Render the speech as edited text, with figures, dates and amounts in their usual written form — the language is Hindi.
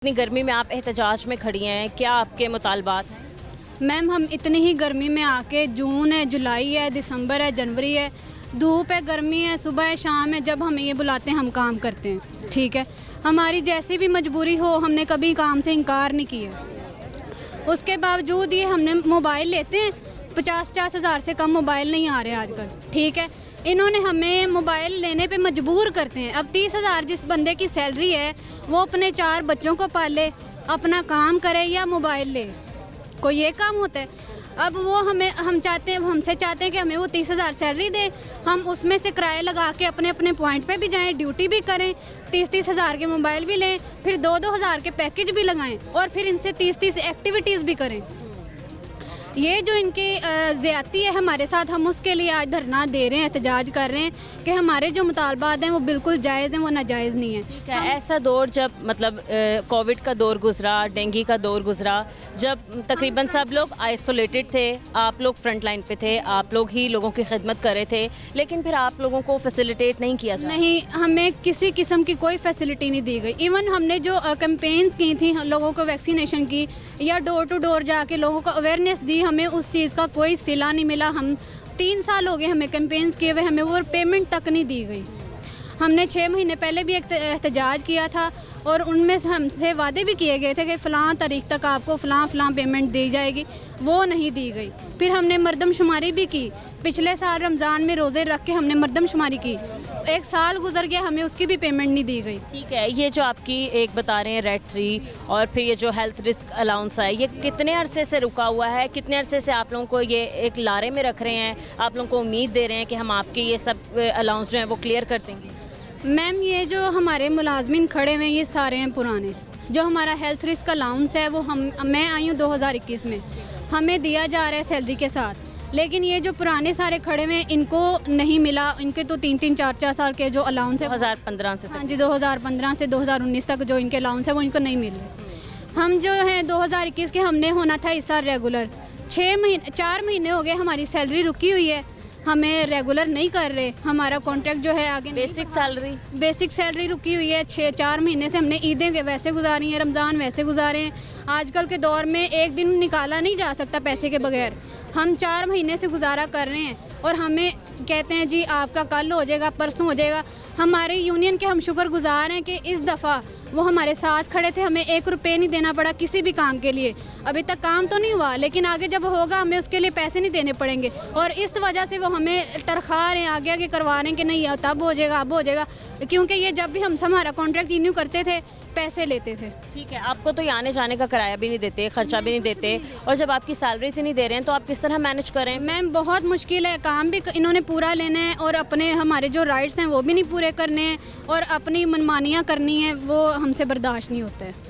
इतनी गर्मी में आप एहतजाज में खड़ी हैं, क्या आपके मुतालबात हैं? मैम हम इतनी ही गर्मी में आके जून है, जुलाई है, दिसंबर है, जनवरी है, धूप है, गर्मी है, सुबह है, शाम है, जब हमें ये बुलाते हैं हम काम करते हैं। ठीक है, हमारी जैसी भी मजबूरी हो हमने कभी काम से इनकार नहीं किया। उसके बावजूद ये हमने मोबाइल लेते हैं, 50-50 हज़ार से कम मोबाइल नहीं आ रहे आजकल। ठीक है, इन्होंने हमें मोबाइल लेने पे मजबूर करते हैं। अब 30 हज़ार जिस बंदे की सैलरी है वो अपने 4 बच्चों को पाले, अपना काम करे या मोबाइल ले, कोई ये काम होता है? अब वो हमसे चाहते हैं कि हमें वो 30 हज़ार सैलरी दे, हम उसमें से किराया लगा के अपने अपने पॉइंट पे भी जाएं, ड्यूटी भी करें, 30-30 हज़ार के मोबाइल भी लें, फिर 2-2 हज़ार के पैकेज भी लगाएं और फिर इनसे 30-30 एक्टिविटीज़ भी करें। ये जो इनकी ज़्यादती है हमारे साथ, हम उसके लिए आज धरना दे रहे हैं, एहतजाज कर रहे हैं कि हमारे जो मुतालबात हैं वो बिल्कुल जायज़ हैं, वो नाजायज़ नहीं है। ठीक है, ऐसा दौर जब मतलब कोविड का दौर गुजरा, डेंगू का दौर गुजरा, जब तकरीबन सब लोग आइसोलेटेड थे, आप लोग फ्रंट लाइन पे थे, आप लोग ही लोगों की खिदमत कर रहे थे, लेकिन फिर आप लोगों को फैसिलिटेट नहीं किया जाए? नहीं, हमें किसी किस्म की कोई फैसिलिटी नहीं दी गई। इवन हमने जो कैंपेन्स की थी लोगों को वैक्सीनेशन की या डोर टू डोर जाके लोगों को अवेयरनेस दी, हमें उस चीज़ का कोई सिला नहीं मिला। हम 3 साल हो गए हमें कैंपेन्स किए हुए, हमें वो पेमेंट तक नहीं दी गई। हमने 6 महीने पहले भी एक एहतजाज किया था और उनमें हमसे वादे भी किए गए थे कि फ़लाँ तारीख तक आपको फ़लाँ पेमेंट दी जाएगी, वो नहीं दी गई। फिर हमने मरदमशुमारी भी की, पिछले साल रमज़ान में रोज़े रख के हमने मरदमशुमारी की, 1 साल गुजर गया, हमें उसकी भी पेमेंट नहीं दी गई। ठीक है, ये जो आपकी एक बता रहे हैं रेड 3 और फिर ये जो हेल्थ रिस्क अलाउंस है, ये कितने अरसे से रुका हुआ है? कितने अरसे से आप लोगों को ये एक लारे में रख रहे हैं, आप लोगों को उम्मीद दे रहे हैं कि हम आपके ये सब अलाउंस जो हैं वो क्लियर कर देंगे? मैम, ये जो हमारे मुलाजमिन खड़े हुए हैं ये सारे हैं पुराने। जो हमारा हेल्थ रिस्क अलाउंस है वो मैं आई हूँ 2021 में, हमें दिया जा रहा है सैलरी के साथ, लेकिन ये जो पुराने सारे खड़े हुए हैं इनको नहीं मिला। इनके तो 3-3, 4-4 साल के जो अलाउंस है 2015 से हाँ जी, 2015 से 2019 तक जो इनके अलाउंस है वो इनको नहीं मिल रहे। हम जो हैं 2021 के हमने होना था इस साल रेगुलर, 4 महीने हो गए हमारी सैलरी रुकी हुई है, हमें रेगुलर नहीं कर रहे। हमारा कॉन्ट्रैक्ट जो है आगे बेसिक सैलरी रुकी हुई है। 4 महीने से हमने ईदें वैसे गुजारी हैं, रमज़ान वैसे गुजारे हैं। आजकल के दौर में एक दिन निकाला नहीं जा सकता पैसे के बगैर। हम 4 महीने से गुजारा कर रहे हैं और हमें कहते हैं जी आपका कल हो जाएगा, परसों हो जाएगा। हमारे यूनियन के हम शुक्रगुजार हैं कि इस दफ़ा वो हमारे साथ खड़े थे, हमें 1 रुपये नहीं देना पड़ा किसी भी काम के लिए। अभी तक काम तो नहीं हुआ, लेकिन आगे जब होगा हमें उसके लिए पैसे नहीं देने पड़ेंगे और इस वजह से वो हमें तरखा रहे हैं, आगे आगे करवा रहे हैं कि नहीं तब हो जाएगा, अब हो जाएगा, क्योंकि ये जब भी हम हमारा कॉन्ट्रैक्ट रिन्यू करते थे पैसे लेते थे। ठीक है, आपको तो ये आने जाने का किराया भी नहीं देते, खर्चा भी नहीं देते, और जब आपकी सैलरी से नहीं दे रहे हैं तो आप किस तरह मैनेज करें? मैम, बहुत मुश्किल है, काम भी इन्होंने पूरा लेना है और अपने हमारे जो राइट्स हैं वो भी नहीं पूरे करने हैं और अपनी मनमानियाँ करनी है, वो हमसे बर्दाश्त नहीं होता है।